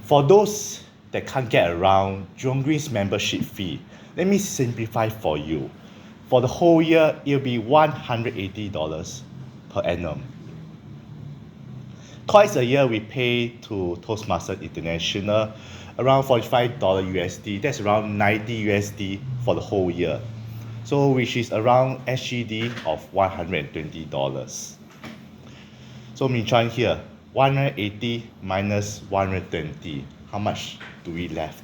For those that can't get around Jurong Green's membership fee, let me simplify for you. For the whole year, it'll be $180 per annum. Twice a year, we pay to Toastmasters International around $45 USD. That's around 90 USD for the whole year. So which is around SGD of $120. So Min Chuan here, 180 minus 120. How much do we left?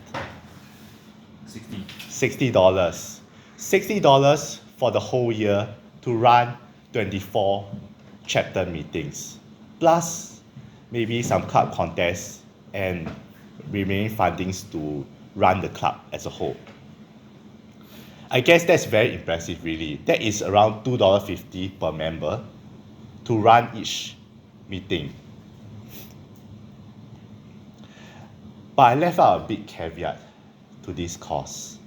$60. $60 for the whole year to run 24 chapter meetings, plus maybe some club contests and remaining fundings to run the club as a whole. I guess that's very impressive really. That is around $2.50 per member to run each meeting. But I left out a big caveat to this cost.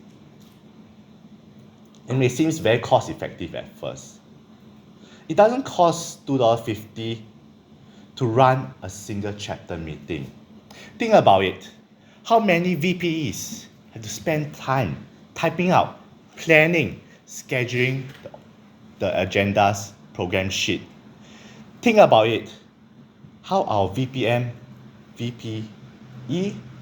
It may seem very cost effective at first. It doesn't cost $2.50 to run a single chapter meeting. Think about it. How many VPEs have to spend time typing out, planning, scheduling the agendas, program sheet? Think about it. How our VPM, VPE,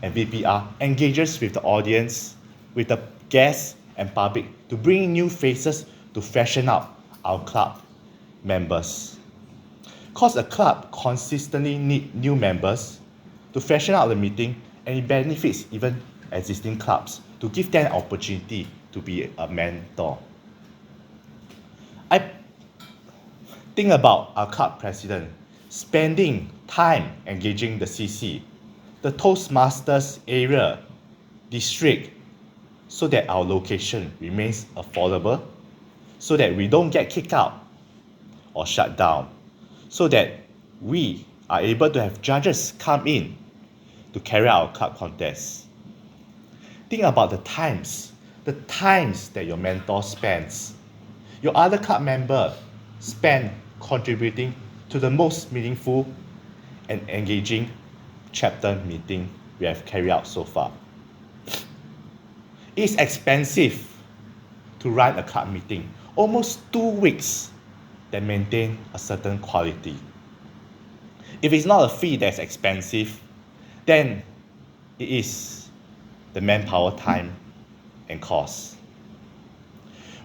and VPR engages with the audience, with the guests and public to bring new faces to freshen up our club members. Because a club consistently needs new members to freshen up the meeting, and it benefits even existing clubs to give them an opportunity to be a mentor. I think about our club president spending time engaging the CC, the Toastmasters area, district, so that our location remains affordable, so that we don't get kicked out or shut down, so that we are able to have judges come in to carry out our club contests. Think about the times that your mentor spends, your other club member spend contributing to the most meaningful and engaging chapter meeting we have carried out so far. It's expensive to run a club meeting, almost 2 weeks that maintain a certain quality. If it's not a fee that's expensive, then it is the manpower, time, and cost.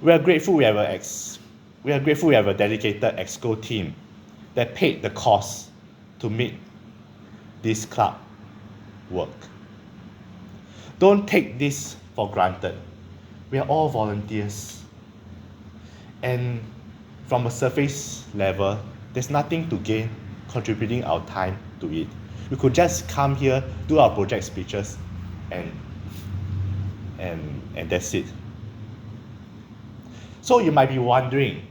We are grateful we have a dedicated EXCO team that paid the cost to make this club work. Don't take this for granted. We are all volunteers. And from a surface level, there's nothing to gain contributing our time to it. We could just come here, do our project speeches, and that's it. So you might be wondering,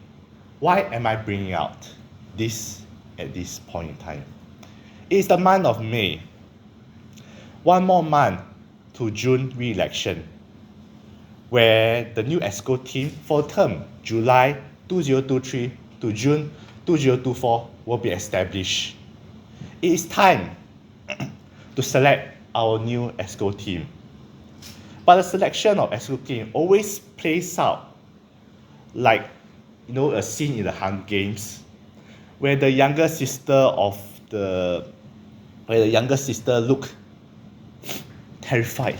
why am I bringing out this at this point in time? It's the month of May. One more month to June re-election, where the new EXCO team for term July 2023 to June 2024 will be established. It is time to select our new EXCO team. But the selection of EXCO team always plays out like a scene in the Hunger Games, where the younger sister looked terrified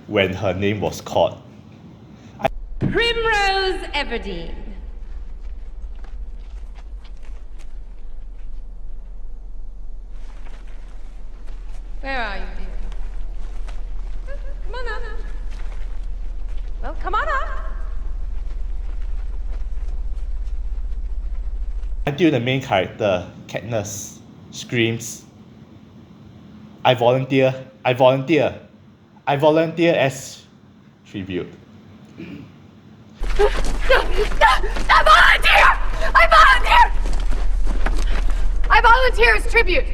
when her name was called. Primrose Everdeen. Where are you, dear? Come on up. Well, come on up. Until the main character, Katniss, screams, I volunteer as tribute. I volunteer as tribute.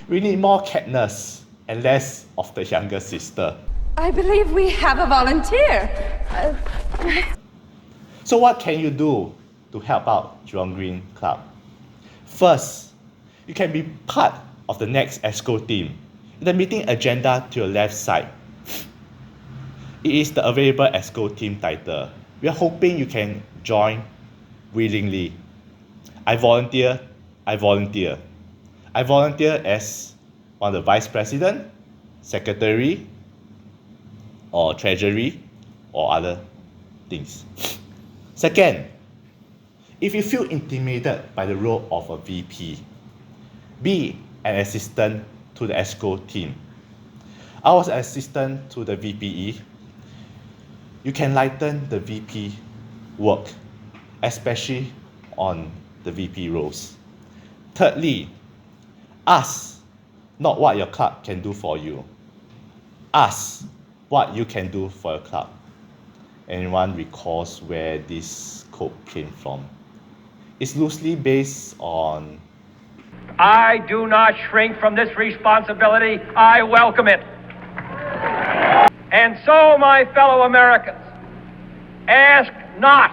We need more Katniss and less of the younger sister. I believe we have a volunteer. So what can you do to help out Jurong Green Club? First, you can be part of the next EXCO team The meeting agenda to your left side, it is the available ESCO team title. We are hoping you can join willingly. I volunteer, I volunteer. I volunteer as one of the vice president, secretary, or treasury, or other things. Second, if you feel intimidated by the role of a VP, be an assistant to the ESCO team. I was an assistant to the VPE. You can lighten the VP work, especially on the VP roles. Thirdly, ask not what your club can do for you. Ask what you can do for your club. Anyone recalls where this quote came from? It's loosely based on I do not shrink from this responsibility. I welcome it. And so, my fellow Americans, ask not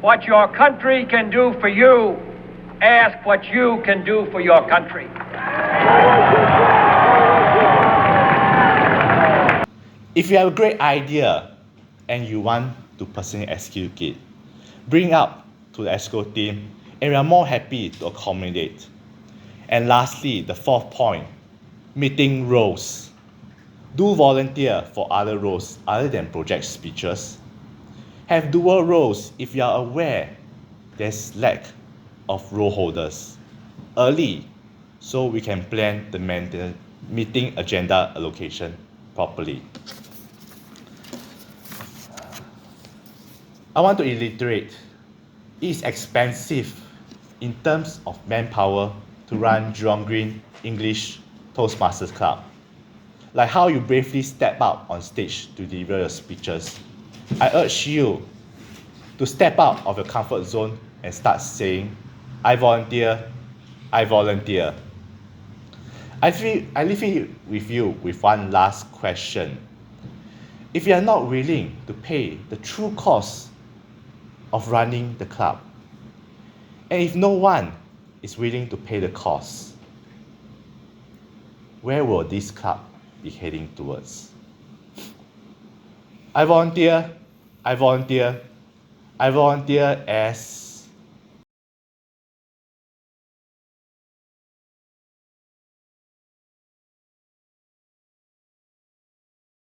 what your country can do for you. Ask what you can do for your country. If you have a great idea and you want to personally execute it, bring up to the ESCO team and we are more happy to accommodate. And lastly, the fourth point, meeting roles. Do volunteer for other roles other than project speeches. Have dual roles if you are aware there's lack of role holders early so we can plan the meeting agenda allocation properly. I want to reiterate, it is expensive in terms of manpower to run Jurong Green English Toastmasters Club. Like how you bravely step up on stage to deliver your speeches. I urge you to step out of your comfort zone and start saying, I volunteer, I volunteer. I leave it with you with one last question. If you are not willing to pay the true cost of running the club, and if no one is willing to pay the cost, where will this club be heading towards? I volunteer, I volunteer, I volunteer as